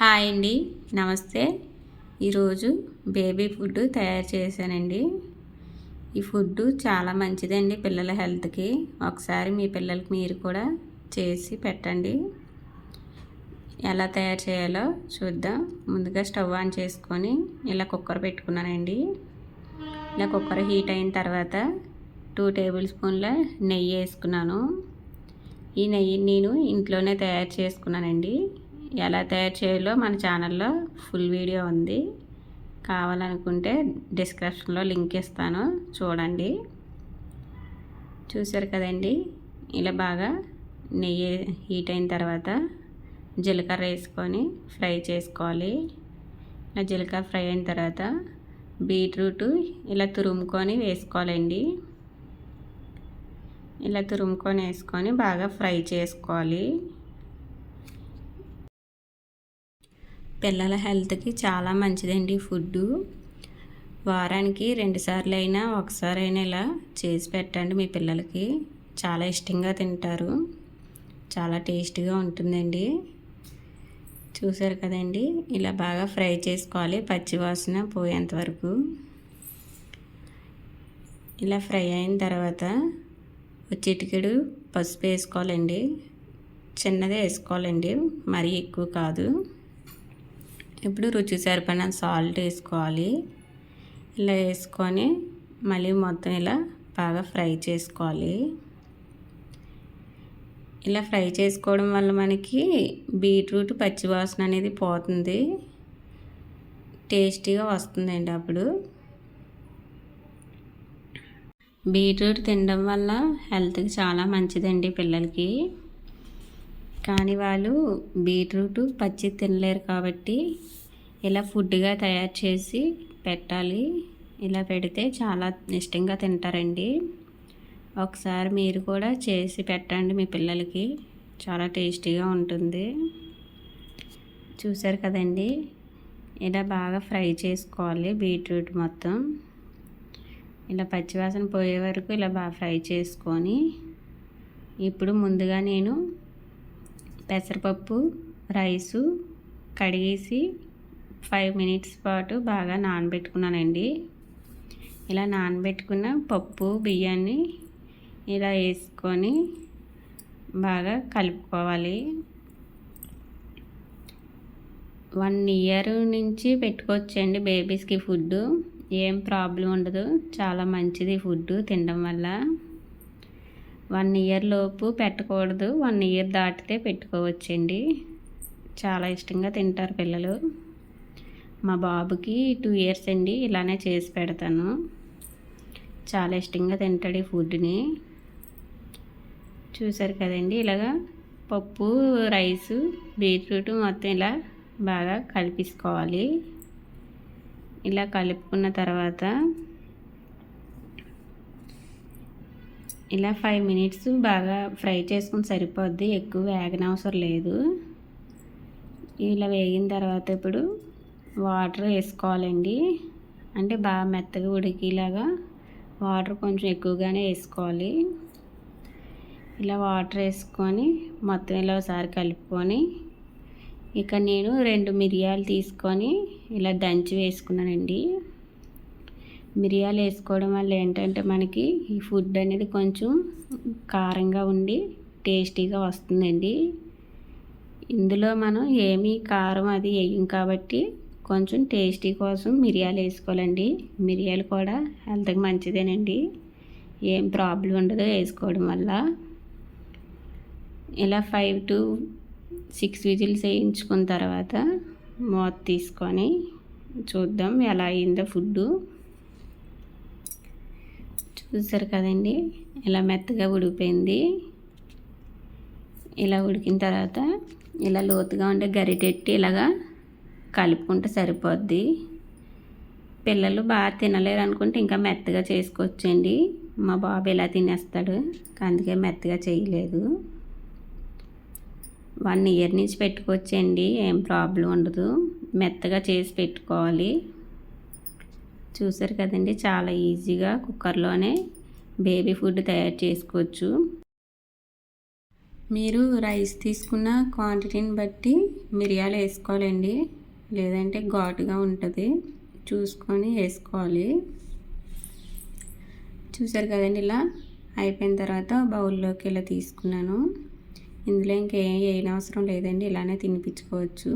Hi అండి, నమస్తే. ఈరోజు బేబీ ఫుడ్ తయారు చేశానండి. ఈ ఫుడ్ చాలా మంచిదండి పిల్లల హెల్త్కి. ఒకసారి మీ పిల్లలకి మీరు కూడా చేసి పెట్టండి. ఎలా తయారు చేయాలో చూద్దాం. ముందుగా స్టవ్ ఆన్ చేసుకొని ఇలా కుక్కర్ పెట్టుకున్నానండి. ఇలా కుక్కర్ హీట్ అయిన తర్వాత 2 టేబుల్ స్పూన్ల నెయ్యి వేసుకున్నాను. ఈ నెయ్యి నేను ఇంట్లోనే తయారు చేసుకున్నానండి. ఎలా తయారు చేయాలో మన ఛానల్లో ఫుల్ వీడియో ఉంది. కావాలనుకుంటే డిస్క్రిప్షన్లో లింక్ ఇస్తాను, చూడండి. చూసారు కదండి, ఇలా బాగా నెయ్యి హీట్ అయిన తర్వాత జీలకర్ర వేసుకొని ఫ్రై చేసుకోవాలి. ఇలా జీలకర్ర ఫ్రై అయిన తర్వాత బీట్రూట్ ఇలా తురుముకొని వేసుకోవాలండి. ఇలా తురుముకొని వేసుకొని బాగా ఫ్రై చేసుకోవాలి. పిల్లల హెల్త్కి చాలా మంచిదండి ఫుడ్డు. వారానికి 2 సార్లు అయినా ఒకసారైనా ఇలా చేసి పెట్టండి మీ పిల్లలకి. చాలా ఇష్టంగా తింటారు. చాలా టేస్టీగా ఉంటుందండి. చూసారు కదండి, ఇలా బాగా ఫ్రై చేసుకోవాలి పచ్చివాసన పోయేంత వరకు. ఇలా ఫ్రై అయిన తర్వాత చిటికెడు పసుపు వేసుకోవాలండి. చిన్నదే వేసుకోవాలండి, మరీ ఎక్కువ కాదు. ఇప్పుడు రుచి సరిపడిన సాల్ట్ వేసుకోవాలి. ఇలా వేసుకొని మళ్ళీ మొత్తం ఇలా బాగా ఫ్రై చేసుకోవాలి. ఇలా ఫ్రై చేసుకోవడం వల్ల మనకి బీట్రూట్ పచ్చివాసన అనేది పోతుంది, టేస్టీగా వస్తుందండి. అప్పుడు బీట్రూట్ తినడం వల్ల హెల్త్కి చాలా మంచిదండి పిల్లలకి. కానీ వాళ్ళు బీట్రూట్ పచ్చి తినలేరు కాబట్టి ఇలా ఫుడ్గా తయారు చేసి పెట్టాలి. ఇలా పెడితే చాలా ఇష్టంగా తింటారండి. ఒకసారి మీరు కూడా చేసి పెట్టండి మీ పిల్లలకి, చాలా టేస్టీగా ఉంటుంది. చూసారు కదండి, ఇలా బాగా ఫ్రై చేసుకోవాలి బీట్రూట్ మొత్తం. ఇలా పచ్చివాసన పోయే వరకు ఇలా బాగా ఫ్రై చేసుకొని ఇప్పుడు ముందుగా నేను పెసరపప్పు రైసు కడిగేసి 5 మినిట్స్ పాటు బాగా నానబెట్టుకున్నానండి. ఇలా నానబెట్టుకున్న పప్పు బియ్యాన్ని ఇలా వేసుకొని బాగా కలుపుకోవాలి. 1 ఇయర్ నుంచి పెట్టుకోవచ్చండి బేబీస్కి ఫుడ్. ఏం ప్రాబ్లం ఉండదు, చాలా మంచిది ఫుడ్ తినడం వల్ల. 1 ఇయర్ లోపు పెట్టకూడదు, 1 ఇయర్ దాటితే పెట్టుకోవచ్చండి. చాలా ఇష్టంగా తింటారు పిల్లలు. మా బాబుకి 2 ఇయర్స్ అండి, ఇలానే చేసి పెడతాను. చాలా ఇష్టంగా తింటాడు ఈ ఫుడ్ని. చూసారు కదండి, ఇలాగా పప్పు రైసు బీట్రూట్ మొత్తం ఇలా బాగా కలిపేసుకోవాలి. ఇలా కలుపుకున్న తర్వాత ఇలా 5 మినిట్స్ బాగా ఫ్రై చేసుకుని సరిపోద్ది, ఎక్కువ వేగనవసరం లేదు. ఇలా వేగిన తర్వాత ఇప్పుడు వాటర్ వేసుకోవాలండి. అంటే బాగా మెత్తగా ఉడికేలాగా వాటర్ కొంచెం ఎక్కువగానే వేసుకోవాలి. ఇలా వాటర్ వేసుకొని మొత్తం ఇలా ఒకసారి కలుపుకొని ఇక నేను 2 మిరియాలు తీసుకొని ఇలా దంచి వేసుకున్నానండి. మిరియాలు వేసుకోవడం వల్ల ఏంటంటే మనకి ఈ ఫుడ్ అనేది కొంచెం కారంగా ఉండి టేస్టీగా వస్తుందండి. ఇందులో మనం ఏమీ కారం అది వేయం కాబట్టి కొంచెం టేస్టీ కోసం మిరియాలు వేసుకోవాలండి. మిరియాలు కూడా హెల్త్కి మంచిదేనండి, ఏం ప్రాబ్లం ఉండదు వేసుకోవడం వల్ల. ఇలా 5 to 6 విజిల్స్ వేయించుకున్న తర్వాత మూత తీసుకొని చూద్దాం ఎలా అయిందో ఫుడ్డు. చూసారు కదండి, ఇలా మెత్తగా ఉడికిపోయింది. ఇలా ఉడికిన తర్వాత ఇలా లోతుగా ఉండే గరిటెట్టి ఇలాగా కలుపుకుంటే సరిపోద్ది. పిల్లలు బాగా తినలేరు అనుకుంటే ఇంకా మెత్తగా చేసుకోవచ్చండి. మా బాబు ఇలా తినేస్తాడు, అందుకే మెత్తగా చేయలేదు. 1 ఇయర్ నుంచి పెట్టుకోవచ్చండి, ఏం ప్రాబ్లం ఉండదు. మెత్తగా చేసి పెట్టుకోవాలి. చూసారు కదండి, చాలా ఈజీగా కుక్కర్లోనే బేబీ ఫుడ్ తయారు చేసుకోవచ్చు. మీరు రైస్ తీసుకున్న క్వాంటిటీని బట్టి మిరియాలు వేసుకోవాలండి, లేదంటే ఘాటుగా ఉంటుంది, చూసుకొని వేసుకోవాలి. చూసారు కదండి, ఇలా అయిపోయిన తర్వాత బౌల్లోకి ఇలా తీసుకున్నాను. ఇందులో ఇంకేం వేయనవసరం లేదండి, ఇలానే తినిపించుకోవచ్చు.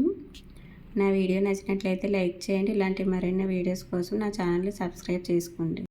నా వీడియో నచ్చినట్లయితే లైక్ చేయండి. ఇలాంటి మరిన్ని వీడియోస్ కోసం నా ఛానల్ని సబ్స్క్రైబ్ చేసుకోండి.